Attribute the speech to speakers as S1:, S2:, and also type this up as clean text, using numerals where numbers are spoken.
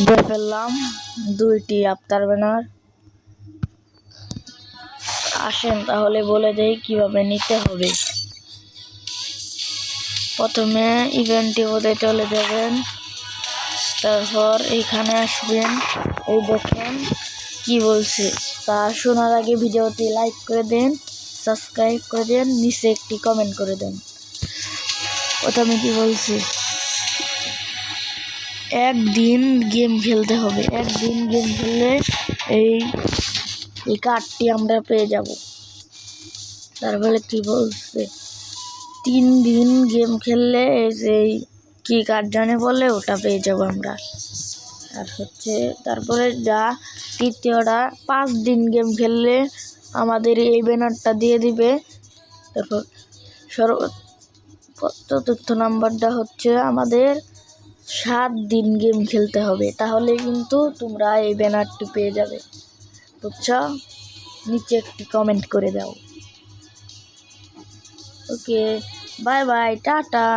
S1: দিয়ে ফেললাম 2টি আফতার ব্যানার। আসেন তাহলে বলে দেই কিভাবে নিতে হবে। প্রথমে ইভেন্টে বোধে চলে যাবেন, তারপর এইখানে আসবেন। এই দেখেন কি বলছে, তা শোনার আগে ভিডিওটি লাইক করে দেন, সাবস্ক্রাইব করে দেন, নিচে একটি কমেন্ট করে দেন। প্রথমে কি বলছে, একদিন গেম খেলতে হবে। একদিন গেম খেললে এই কার্ডটি আমরা পেয়ে যাব। তারপরে কি বলছে, 3 দিন গেম খেললে এই যে কি কার্ড জানে বলে ওটা পেয়ে যাব আমরা। আর হচ্ছে তারপরে যা তৃতীয়টা 5 দিন গেম খেললে আমাদের এই ব্যানারটা দিয়ে দিবে। তারপর চতুর্থ নাম্বারটা হচ্ছে আমাদের 7 দিন গেম খেলতে হবে, তাহলে কিন্তু তোমরা এই ব্যানারটি পেয়ে যাবে। বুঝছো? নিচে একটি কমেন্ট করে দাও। ওকে, বাই বাই, টাটা।